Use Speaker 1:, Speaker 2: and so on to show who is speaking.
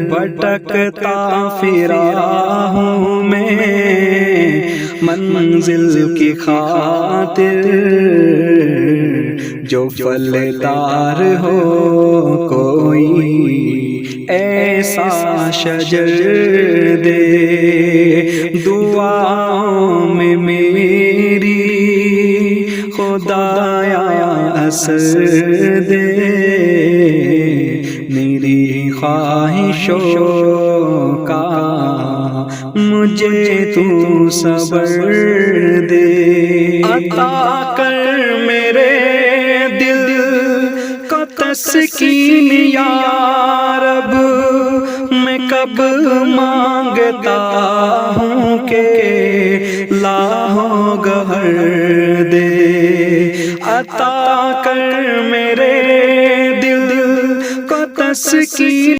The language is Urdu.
Speaker 1: بھٹکتا پھرا ہوں میں منزل کی خاطر، جو پھلدار ہو کوئی ایسا شجر دے، دعاؤں میں میری خدایا اثر دے، میری خواہشوں کا مجھے تو صبر دے، عطا کر میرے دل کو تسکین یا رب، میں کب مانگتا ہوں کہ لاہو گہر دے، عطا کر میرے دل کو تسکین